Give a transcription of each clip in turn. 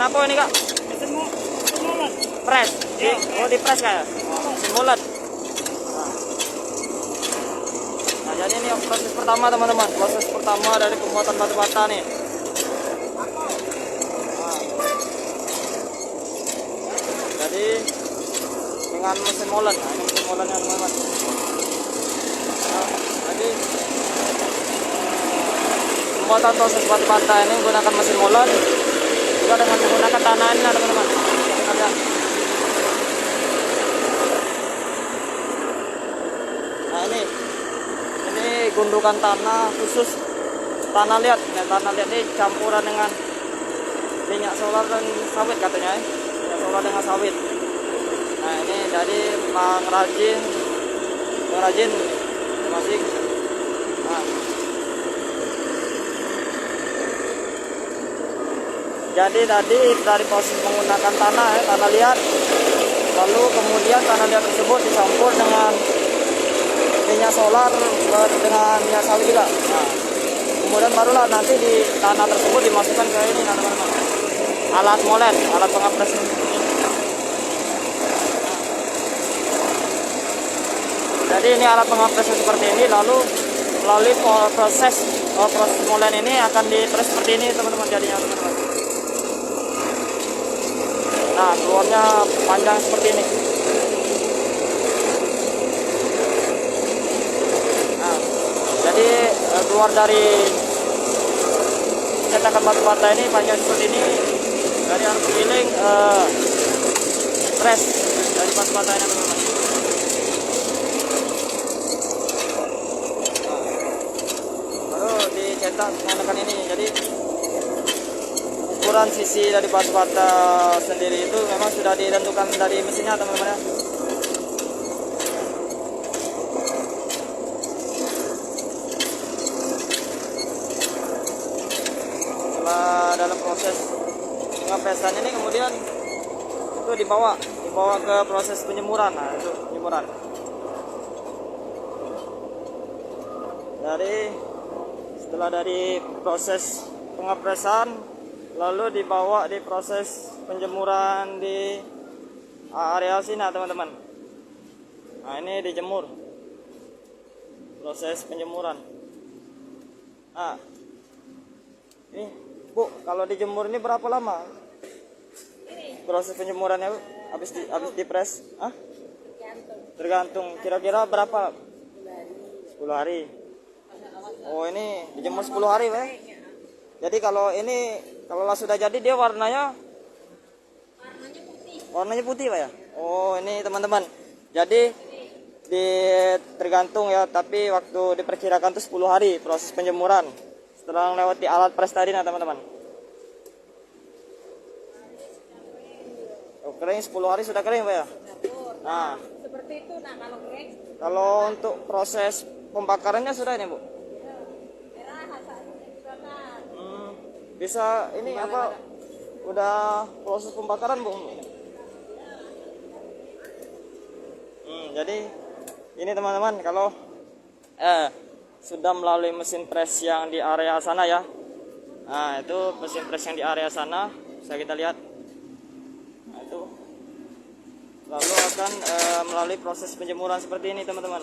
mesin apa ini kak? Mesin mulet. Press? Ya, Oh di press kak ya? Mesin mulet. Nah jadi ini proses pertama teman-teman. Proses pertama dari pembuatan batu bata nih. Jadi dengan mesin molen, nah, ini mesin molennya teman-teman. Nah, jadi pembuatan proses batu bata ini menggunakan mesin molen juga dengan menggunakan tanah ini teman-teman. Kita lihat. Nah ini gundukan tanah khusus tanah liat. Nah, tanah liat ini campuran dengan minyak solar dan sawit katanya ya. Solar dengan sawit. Nah ini dari pengrajin masing. Nah, jadi tadi dari proses menggunakan tanah ya, tanah liat, lalu kemudian tanah liat tersebut dicampur dengan minyak solar dengan minyak sawit juga. Nah, kemudian barulah nanti di tanah tersebut dimasukkan ke ini teman-teman, alat molen, alat pengapres ini. Jadi ini alat pengapresnya seperti ini, lalu melalui proses molen ini akan dipres seperti ini teman-teman jadinya teman-teman. Nah keluarnya panjang seperti ini. Nah, jadi keluar dari cetakan batu bata ini panjang seperti ini. Dari arus giling press dari batu bata ini teman-teman. Cetak menggunakan ini, jadi ukuran sisi dari batu bata sendiri itu memang sudah ditentukan dari mesinnya teman-teman ya. Setelah dalam proses pengapresan ini kemudian itu dibawa ke proses penjemuran. Nah itu penjemuran setelah dari proses pengapresan lalu dibawa di proses penjemuran di area sini teman-teman. Nah ini dijemur, proses penjemuran. Nah ini Bu, kalau dijemur ini berapa lama proses penjemurannya Bu? Habis dipres? Tergantung, kira-kira berapa? 10 hari. Oh ini dijemur 10 hari Pak. Jadi kalau sudah jadi dia warnanya putih Pak ya. Oh ini teman-teman. Jadi tergantung ya, tapi waktu diperkirakan tuh 10 hari proses penjemuran setelah melewati alat pres tadi nah teman-teman. Oh, kering 10 hari sudah kering Pak ya. Nah seperti itu. Nah kalau kering, kalau untuk proses pembakarannya sudah ini Bu. Bisa ini apa udah proses pembakaran Bu? Jadi ini teman-teman kalau sudah melalui mesin press yang di area sana ya. Nah itu mesin press yang di area sana bisa kita lihat. Nah, itu lalu akan melalui proses penjemuran seperti ini teman-teman.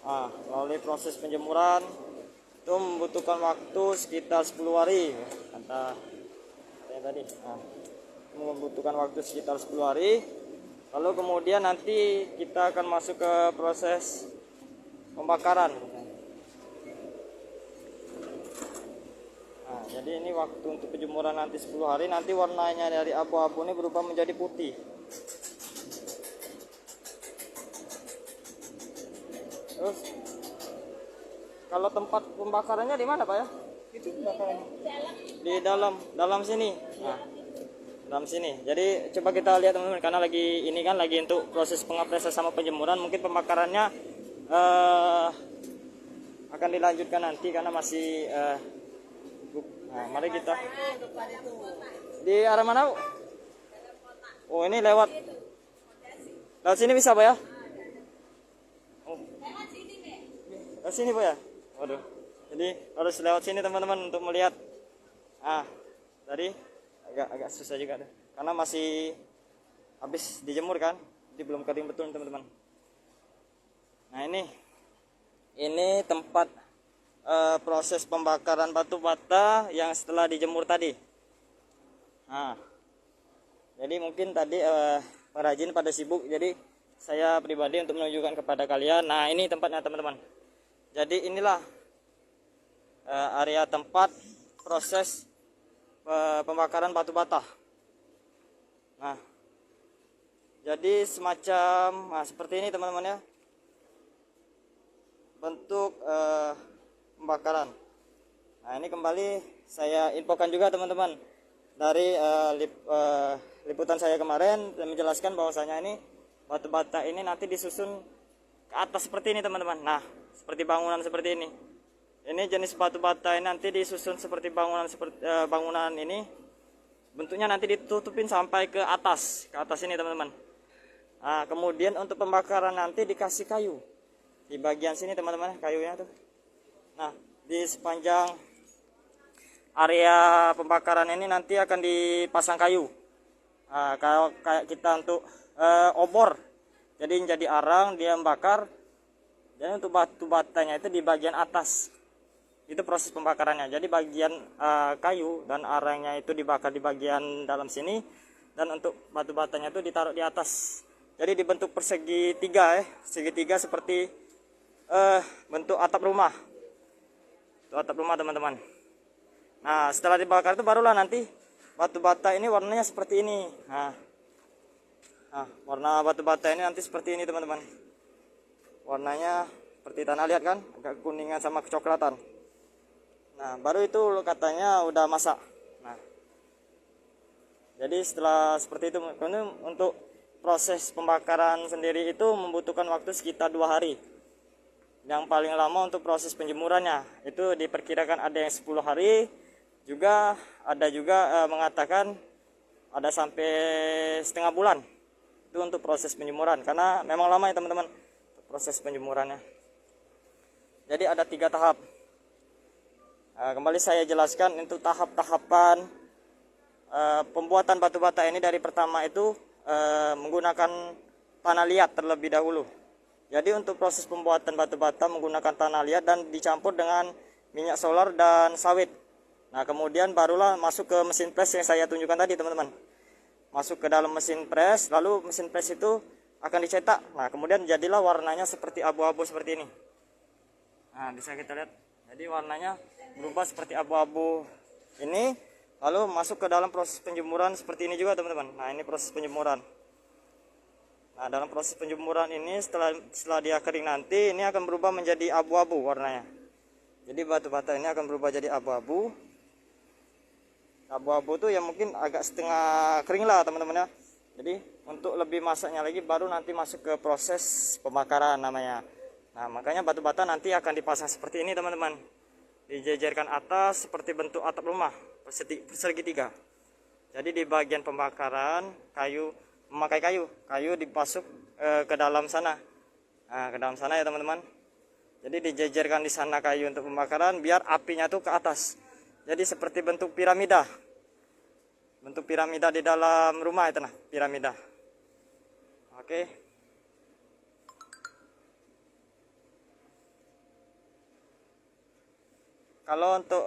Nah, melalui proses penjemuran itu membutuhkan waktu sekitar 10 hari kata saya tadi. Nah, membutuhkan waktu sekitar 10 hari. Lalu kemudian nanti kita akan masuk ke proses pembakaran. Nah, jadi ini waktu untuk penjemuran nanti 10 hari, nanti warnanya dari abu-abu ini berubah menjadi putih. Terus kalau tempat pembakarannya di mana Pak ya? itu pembakarannya Di dalam sini. Nah, dalam sini. Jadi coba kita lihat teman-teman, karena lagi untuk proses pengapresan sama penjemuran, mungkin pembakarannya akan dilanjutkan nanti karena masih nah, mari kita di arah mana Bu? Oh ini lewat sini bisa Pak ya? Oh. Lewat sini Pak ya? Waduh, jadi harus lewat sini teman-teman untuk melihat. Tadi agak susah juga tuh. Karena masih habis dijemur kan, jadi belum kering betul teman-teman. Nah ini tempat proses pembakaran batu bata yang setelah dijemur tadi. Nah, jadi mungkin tadi perajin pada sibuk, jadi saya pribadi untuk menunjukkan kepada kalian. Nah ini tempatnya teman-teman. Jadi inilah area tempat proses pembakaran batu bata. Nah, jadi semacam seperti ini teman-teman ya, bentuk pembakaran. Nah ini kembali saya infokan juga teman-teman dari liputan saya kemarin dan menjelaskan bahwasanya ini batu bata ini nanti disusun ke atas seperti ini teman-teman. Nah seperti bangunan seperti ini. Ini jenis batu bata ini nanti disusun seperti bangunan bangunan ini, bentuknya nanti ditutupin sampai ke atas ini teman-teman. Nah kemudian untuk pembakaran nanti dikasih kayu di bagian sini teman-teman, kayunya tuh. Nah di sepanjang area pembakaran ini nanti akan dipasang kayu. Nah, kayak kita untuk obor, jadi jadi arang dia membakar. Dan untuk batu batanya itu di bagian atas, itu proses pembakarannya. Jadi bagian kayu dan arangnya itu dibakar di bagian dalam sini, dan untuk batu batanya itu ditaruh di atas. Jadi dibentuk persegi tiga segitiga seperti bentuk atap rumah. Itu atap rumah teman-teman. Nah setelah dibakar itu barulah nanti batu bata ini warnanya seperti ini. Nah warna batu bata ini nanti seperti ini teman-teman. Warnanya seperti tanah liat kan, agak kuningan sama kecoklatan. Nah baru itu katanya udah masak. Nah jadi setelah seperti itu, untuk proses pembakaran sendiri itu membutuhkan waktu sekitar 2 hari. Yang paling lama untuk proses penjemurannya itu diperkirakan ada yang 10 hari, juga ada juga mengatakan ada sampai setengah bulan itu untuk proses penjemuran, karena memang lama ya teman-teman proses penjemurannya. Jadi ada 3 tahap. Kembali saya jelaskan untuk tahap-tahapan pembuatan batu bata ini. Dari pertama itu menggunakan tanah liat terlebih dahulu. Jadi untuk proses pembuatan batu bata menggunakan tanah liat dan dicampur dengan minyak solar dan sawit. Nah kemudian barulah masuk ke mesin press yang saya tunjukkan tadi teman-teman. Masuk ke dalam mesin press, lalu mesin press itu akan dicetak. Nah kemudian jadilah warnanya seperti abu-abu seperti ini. Nah bisa kita lihat, jadi warnanya berubah seperti abu-abu ini. Lalu masuk ke dalam proses penjemuran seperti ini juga teman-teman. Nah ini proses penjemuran. Nah dalam proses penjemuran ini setelah dia kering nanti, ini akan berubah menjadi abu-abu warnanya. Jadi batu bata ini akan berubah jadi abu-abu. Abu-abu tuh yang mungkin agak setengah kering lah teman-teman ya. Jadi untuk lebih masaknya lagi baru nanti masuk ke proses pembakaran namanya. Nah makanya batu bata nanti akan dipasang seperti ini teman-teman. Dijejerkan atas seperti bentuk atap rumah persegi 3. Jadi di bagian pembakaran memakai kayu dipasuk ke dalam sana. Nah ke dalam sana ya teman-teman. Jadi dijejerkan di sana kayu untuk pembakaran biar apinya tuh ke atas. Jadi seperti bentuk piramida. Bentuk piramida di dalam rumah itu, nah, piramida. Oke. Kalau untuk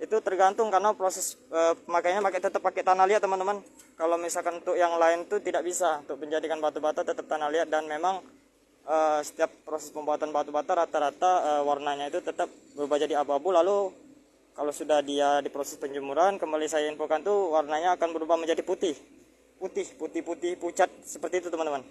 itu tergantung, karena proses pemakaiannya tetap pakai tanah liat teman-teman. Kalau misalkan untuk yang lain tuh tidak bisa, untuk menjadikan batu bata tetap tanah liat, dan memang setiap proses pembuatan batu bata rata-rata warnanya itu tetap berubah jadi abu-abu. Lalu kalau sudah dia diproses penjemuran, kembali saya infokan tuh warnanya akan berubah menjadi putih pucat seperti itu teman-teman.